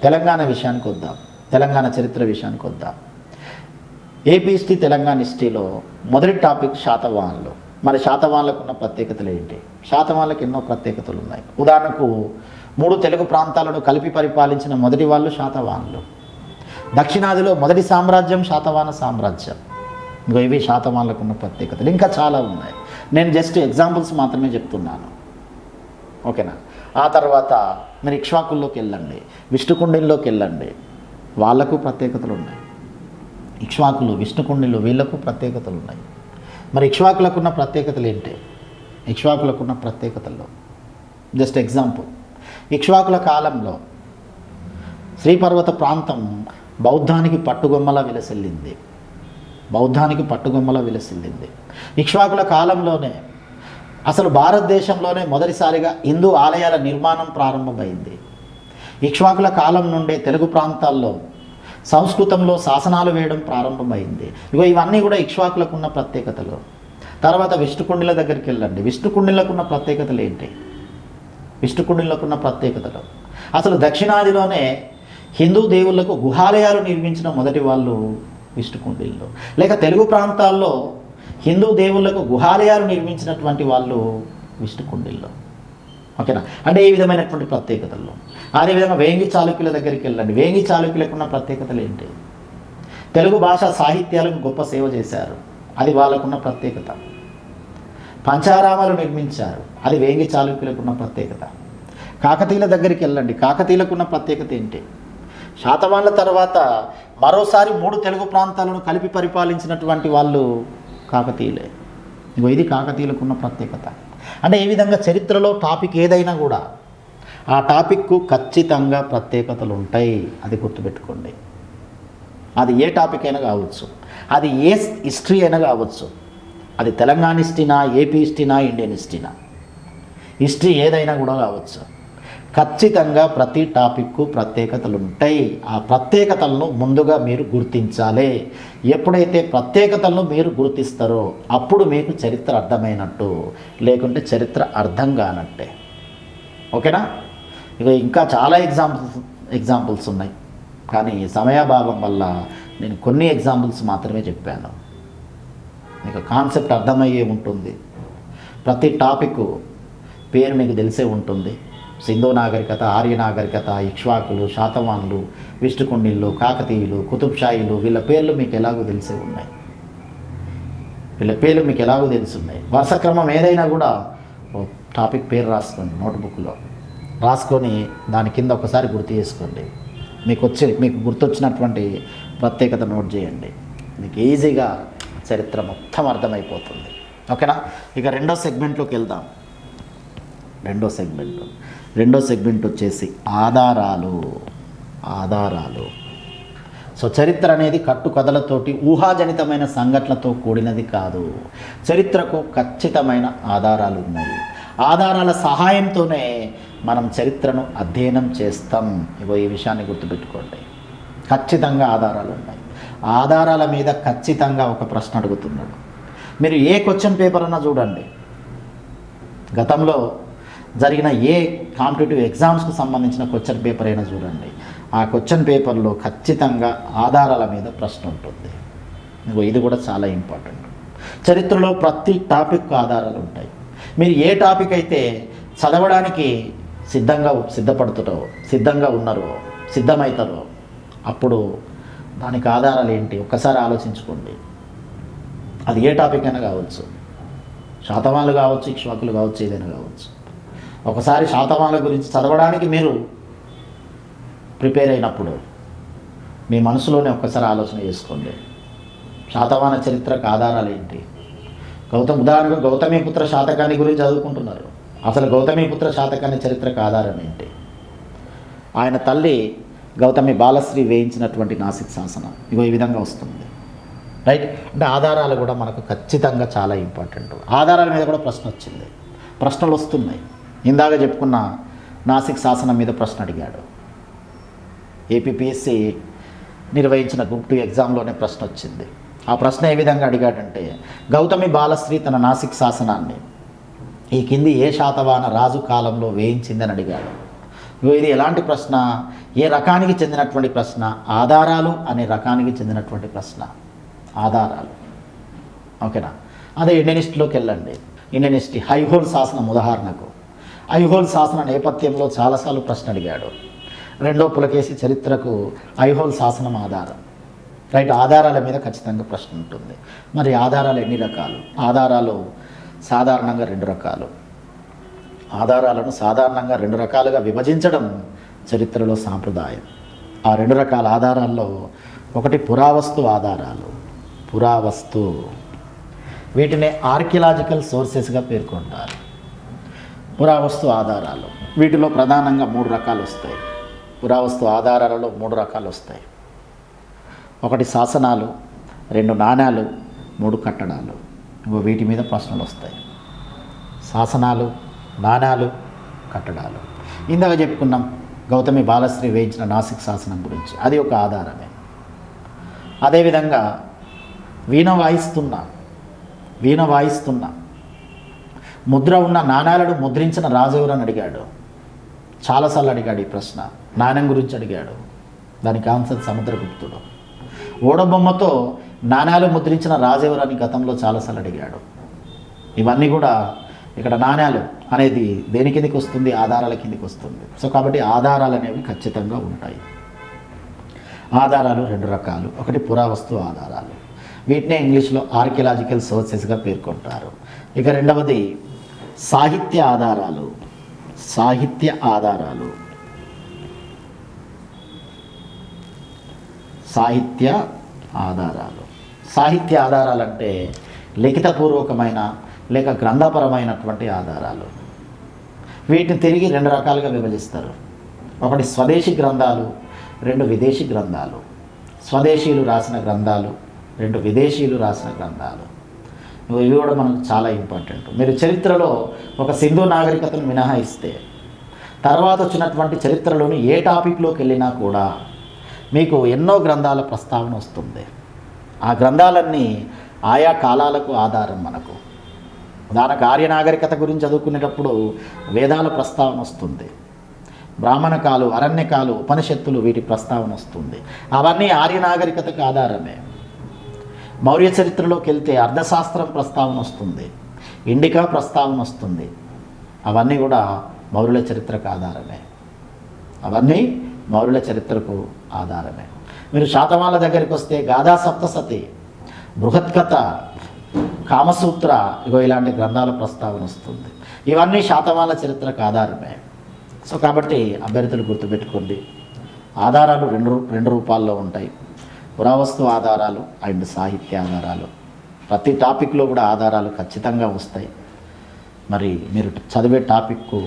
తెలంగాణ విషయానికి వద్దాం. తెలంగాణ చరిత్ర విషయానికి వద్దాం. ఏపీ హిస్టరీ, తెలంగాణ హిస్టరీలో మొదటి టాపిక్ శాతవాహనులు. మరి శాతవాహనులకు ఉన్న ప్రత్యేకతలు ఏంటి? శాతవాహనులకు ఎన్నో ప్రత్యేకతలు ఉన్నాయి. ఉదాహరణకు 3 తెలుగు ప్రాంతాలను కలిపి పరిపాలించిన మొదటి వాళ్ళు శాతవాహనులు. దక్షిణాదిలో మొదటి సామ్రాజ్యం శాతవాహన సామ్రాజ్యం. ఇంకో ఇవి శాతవాహనులకు ఉన్న ప్రత్యేకతలు. ఇంకా చాలా ఉన్నాయి. నేను జస్ట్ ఎగ్జాంపుల్స్ మాత్రమే చెప్తున్నాను. ఓకేనా? ఆ తర్వాత మీరు ఇక్ష్వాకుల్లోకి వెళ్ళండి, విష్ణుకుండిల్లోకి వెళ్ళండి, వాళ్లకు ప్రత్యేకతలు ఉన్నాయి. ఇక్ష్వాకులు, విష్ణుకుండిలు వీళ్లకు ప్రత్యేకతలు ఉన్నాయి. మరి ఇక్ష్వాకులకు ఉన్న ప్రత్యేకతలు ఏంటి? ఇక్ష్వాకులకు ఉన్న ప్రత్యేకతల్లో జస్ట్ ఎగ్జాంపుల్, ఇక్ష్వాకుల కాలంలో శ్రీపర్వత ప్రాంతం బౌద్ధానికి పట్టుగొమ్మలా విలసిల్లింది. బౌద్ధానికి పట్టుగొమ్మలా విలసిల్లింది. ఇక్ష్వాకుల కాలంలోనే అసలు భారతదేశంలోనే మొదటిసారిగా హిందూ ఆలయాల నిర్మాణం ప్రారంభమైంది. ఇక్ష్వాకుల కాలం నుండే తెలుగు ప్రాంతాల్లో సంస్కృతంలో శాసనాలు వేయడం ప్రారంభమైంది. ఇవన్నీ కూడా ఇక్ష్వాకులకు ఉన్న ప్రత్యేకతలు. తర్వాత విష్ణుకుండిల దగ్గరికి వెళ్ళండి. విష్ణుకుండిలకు ఉన్న ప్రత్యేకతలు ఏంటి? విష్ణుకుండిలకు ఉన్న ప్రత్యేకతలు అసలు దక్షిణాదిలోనే హిందూ దేవుళ్లకు గుహాలయాలు నిర్మించిన మొదటి వాళ్ళు విష్ణుకుండిల్లో. లేక తెలుగు ప్రాంతాల్లో హిందూ దేవుళ్లకు గుహాలయాలు నిర్మించినటువంటి వాళ్ళు విష్ణుకుండిల్లో. ఓకేనా? అంటే ఈ విధమైనటువంటి ప్రత్యేకతలు. అదేవిధంగా వేంగి చాళుక్యుల దగ్గరికి వెళ్ళండి. వేంగి చాళుక్యులకు ఉన్న ప్రత్యేకతలు ఏంటి? తెలుగు భాష సాహిత్యాలకు గొప్ప సేవ చేశారు, అది వాళ్ళకున్న ప్రత్యేకత. పంచారామాలు నిర్మించారు, అది వేంగి చాళుక్యులకు ఉన్న ప్రత్యేకత. కాకతీయుల దగ్గరికి వెళ్ళండి. కాకతీయులకు ఉన్న ప్రత్యేకత ఏంటి? శాతవాహనుల తర్వాత మరోసారి 3 తెలుగు ప్రాంతాలను కలిపి పరిపాలించినటువంటి వాళ్ళు కాకతీయులే. ఇది కాకతీయులకు ఉన్న ప్రత్యేకత. అంటే ఈ విధంగా చరిత్రలో టాపిక్ ఏదైనా కూడా ఆ టాపిక్కు ఖచ్చితంగా ప్రత్యేకతలు ఉంటాయి. అది గుర్తుపెట్టుకోండి. అది ఏ టాపిక్ అయినా కావచ్చు, అది ఏ హిస్టరీ అయినా కావచ్చు, అది తెలంగాణ హిస్టరీనా, ఏపీ హిస్టరీనా, ఇండియన్ హిస్టరీనా, హిస్టరీ ఏదైనా కూడా కావచ్చు. ఖచ్చితంగా ప్రతి టాపిక్కు ప్రత్యేకతలు ఉంటాయి. ఆ ప్రత్యేకతలను ముందుగా మీరు గుర్తించాలి. ఎప్పుడైతే ప్రత్యేకతలను మీరు గుర్తిస్తారో అప్పుడు మీకు చరిత్ర అర్థమైనట్టు, లేకుంటే చరిత్ర అర్థం కానట్టే. ఓకేనా? ఇంకా చాలా ఎగ్జాంపుల్స్ ఉన్నాయి, కానీ సమయాభావం వల్ల నేను కొన్ని ఎగ్జాంపుల్స్ మాత్రమే చెప్పాను. మీకు కాన్సెప్ట్ అర్థమయ్యే ఉంటుంది. ప్రతి టాపిక్ పేరు మీకు తెలిసే ఉంటుంది. సింధు నాగరికత, ఆర్య నాగరికత, ఇక్ష్వాకులు, శాతవాహనులు, విష్ణుకుండిళ్ళు, కాకతీయులు, కుతుబ్షాహీలు, వీళ్ళ పేర్లు మీకు ఎలాగో తెలిసే ఉన్నాయి. వరుస క్రమం ఏదైనా కూడా టాపిక్ పేరు రాసుకోండి, నోట్బుక్లో రాసుకొని దాని కింద ఒకసారి గుర్తు చేసుకోండి. మీకు గుర్తొచ్చినటువంటి ప్రత్యేకత నోట్ చేయండి. మీకు ఈజీగా చరిత్ర మొత్తం అర్థమైపోతుంది. ఓకేనా? ఇక రెండో సెగ్మెంట్లోకి వెళ్దాం. రెండో సెగ్మెంట్ వచ్చేసి ఆధారాలు. సో చరిత్ర అనేది కట్టుకథలతోటి ఊహాజనితమైన సంఘటనలతో కూడినది కాదు. చరిత్రకు ఖచ్చితమైన ఆధారాలు ఉన్నాయి. ఆధారాల సహాయంతోనే మనం చరిత్రను అధ్యయనం చేస్తాం. ఈ విషయాన్ని గుర్తుపెట్టుకోండి. ఖచ్చితంగా ఆధారాలు ఉన్నాయి. ఆధారాల మీద ఖచ్చితంగా ఒక ప్రశ్న అడుగుతున్నాడు. మీరు ఏ క్వశ్చన్ పేపర్ అన్నా చూడండి, గతంలో జరిగిన ఏ కాంపిటేటివ్ ఎగ్జామ్స్కు సంబంధించిన క్వశ్చన్ పేపర్ అయినా చూడండి, ఆ క్వశ్చన్ పేపర్లో ఖచ్చితంగా ఆధారాల మీద ప్రశ్న ఉంటుంది. ఇది కూడా చాలా ఇంపార్టెంట్. చరిత్రలో ప్రతి టాపిక్ ఆధారాలు ఉంటాయి. మీరు ఏ టాపిక్ అయితే చదవడానికి సిద్ధమవుతారో అప్పుడు దానికి ఆధారాలు ఏంటి ఒక్కసారి ఆలోచించుకోండి. అది ఏ టాపిక్ అయినా కావచ్చు, శాతవాహనులు కావచ్చు, ఇక్ష్వాకులు కావచ్చు, ఏదైనా కావచ్చు. ఒకసారి శాతవాహనుల గురించి చదవడానికి మీరు ప్రిపేర్ అయినప్పుడు మీ మనసులోనే ఒక్కసారి ఆలోచన చేసుకోండి. శాతవాహన చరిత్రకు ఆధారాలు ఏంటి? ఉదాహరణకు గౌతమీపుత్ర శాతకాన్ని గురించి చదువుకుంటున్నారు. అసలు గౌతమీపుత్ర శాతకాన్ని చరిత్రకు ఆధారం ఏంటి? ఆయన తల్లి గౌతమి బాలశ్రీ వేయించినటువంటి నాసిక్ శాసనం. ఈ విధంగా వస్తుంది. రైట్? అంటే ఆధారాలు కూడా మనకు ఖచ్చితంగా చాలా ఇంపార్టెంట్. ఆధారాల మీద కూడా ప్రశ్నలు వస్తున్నాయి. ఇందాక చెప్పుకున్న నాసిక్ శాసనం మీద ప్రశ్న అడిగాడు. ఏపీపీఎస్సీ నిర్వహించిన గ్రూప్ 2 ఎగ్జామ్లోనే ప్రశ్న వచ్చింది. ఆ ప్రశ్న ఏ విధంగా అడిగాడంటే, గౌతమి బాలశ్రీ తన నాసిక్ శాసనాన్ని ఈ కింది ఏ శాతవాహన రాజు కాలంలో వేయించిందని అడిగాడు. ఇది ఎలాంటి ప్రశ్న? ఏ రకానికి చెందినటువంటి ప్రశ్న? ఆధారాలు అనే రకానికి చెందినటువంటి ప్రశ్న. ఆధారాలు. ఓకేనా? అదే ఇండియన్ హిస్టరీలోకి వెళ్ళండి. ఇండియన్ హిస్టరీ ఐహోల్ శాసనం ఉదాహరణకు. ఐహోల్ శాసన నేపథ్యంలో చాలాసార్లు ప్రశ్న అడిగాడు. రెండో పులకేసి చరిత్రకు ఐహోల్ శాసనం ఆధారం. రైట్, ఆధారాల మీద ఖచ్చితంగా ప్రశ్న ఉంటుంది. మరి ఆధారాలు ఎన్ని రకాలు? ఆధారాలు సాధారణంగా రెండు రకాలు. ఆధారాలను సాధారణంగా రెండు రకాలుగా విభజించడం చరిత్రలో సాంప్రదాయం. ఆ రెండు రకాల ఆధారాల్లో ఒకటి పురావస్తు ఆధారాలు. పురావస్తు, వీటిని ఆర్కియలాజికల్ సోర్సెస్గా పేర్కొంటారు. పురావస్తు ఆధారాలు, వీటిలో ప్రధానంగా మూడు రకాలు వస్తాయి. పురావస్తు ఆధారాలలో మూడు రకాలు వస్తాయి. ఒకటి శాసనాలు, రెండు నాణ్యాలు, మూడు కట్టడాలు. వీటి మీద ప్రశ్నలు వస్తాయి. శాసనాలు, నాణ్యాలు, కట్టడాలు. ఇందాక చెప్పుకున్నాం గౌతమి బాలశ్రీ వేయించిన నాసిక్ శాసనం గురించి, అది ఒక ఆధారమే. అదేవిధంగా వీణ వాయిస్తున్న ముద్ర ఉన్న నాణ్యాలను ముద్రించిన రాజు ఎవరని అడిగాడు. చాలాసార్లు అడిగాడు ఈ ప్రశ్న. నాణ్యం గురించి అడిగాడు, దానికి ఆన్సర్ సముద్రగుప్తుడు. ఓడబొమ్మతో నాణ్యాలు ముద్రించిన రాజు ఎవరని గతంలో చాలాసార్లు అడిగాడు. ఇవన్నీ కూడా ఇక్కడ నాణ్యాలు అనేది దేని కిందికి వస్తుంది? ఆధారాల కిందికి వస్తుంది. సో కాబట్టి ఆధారాలు అనేవి ఖచ్చితంగా ఉంటాయి. ఆధారాలు రెండు రకాలు. ఒకటి పురావస్తు ఆధారాలు, వీటినే ఇంగ్లీష్లో ఆర్కియలాజికల్ సోర్సెస్గా పేర్కొంటారు. ఇక రెండవది సాహిత్య ఆధారాలు. సాహిత్య ఆధారాలు, సాహిత్య ఆధారాలు. సాహిత్య ఆధారాలు అంటే లిఖితపూర్వకమైన లేక గ్రంథపరమైనటువంటి ఆధారాలు. వీటిని తిరిగి రెండు రకాలుగా విభజిస్తారు. ఒకటి స్వదేశీ గ్రంథాలు, రెండు విదేశీ గ్రంథాలు. స్వదేశీయులు రాసిన గ్రంథాలు, రెండు విదేశీయులు రాసిన గ్రంథాలు. ఇవి కూడా మనకు చాలా ఇంపార్టెంట్. మీరు చరిత్రలో ఒక సింధు నాగరికతను మినహాయిస్తే తర్వాత వచ్చినటువంటి చరిత్రలోని ఏ టాపిక్లోకి వెళ్ళినా కూడా మీకు ఎన్నో గ్రంథాల ప్రస్తావన వస్తుంది. ఆ గ్రంథాలన్నీ ఆయా కాలాలకు ఆధారం. మనకు ఉదాహరణకు ఆర్య నాగరికత గురించి చదువుకునేటప్పుడు వేదాల ప్రస్తావన వస్తుంది. బ్రాహ్మణకాలు, అరణ్యకాలు, ఉపనిషత్తులు, వీటి ప్రస్తావన వస్తుంది. అవన్నీ ఆర్య నాగరికతకు ఆధారమే. మౌర్య చరిత్రలోకి వెళ్తే అర్థశాస్త్రం ప్రస్తావన వస్తుంది, ఇండికా ప్రస్తావన వస్తుంది. అవన్నీ కూడా మౌర్యుల చరిత్రకు ఆధారమే. అవన్నీ మౌర్యుల చరిత్రకు ఆధారమే. మీరు శాతవాహనుల దగ్గరికి వస్తే గాథా సప్తసతి, బృహత్కథ, కామసూత్ర, ఇలాంటి గ్రంథాల ప్రస్తావన వస్తుంది. ఇవన్నీ శాతవాహనుల చరిత్రకు ఆధారమే. సో కాబట్టి అభ్యర్థులు గుర్తుపెట్టుకోండి, ఆధారాలు రెండు రూపాల్లో ఉంటాయి. పురావస్తు ఆధారాలు అండ్ సాహిత్య ఆధారాలు. ప్రతి టాపిక్లో కూడా ఆధారాలు ఖచ్చితంగా వస్తాయి. మరి మీరు చదివే టాపిక్కు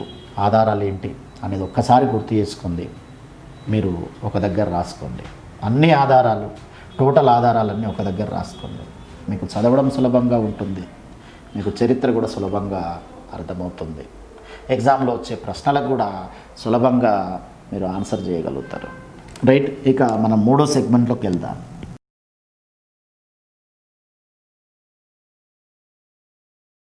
ఆధారాలు ఏంటి అనేది ఒక్కసారి గుర్తు చేసుకోండి. మీరు ఒక దగ్గర రాసుకోండి. అన్ని ఆధారాలు, టోటల్ ఆధారాలన్నీ ఒక దగ్గర రాసుకోండి. మీకు చదవడం సులభంగా ఉంటుంది, మీకు చరిత్ర కూడా సులభంగా అర్థమవుతుంది. ఎగ్జామ్లో వచ్చే ప్రశ్నలకు కూడా సులభంగా మీరు ఆన్సర్ చేయగలుగుతారు. రైట్, ఇక మనం మూడో సెగ్మెంట్లోకి వెళ్దాం.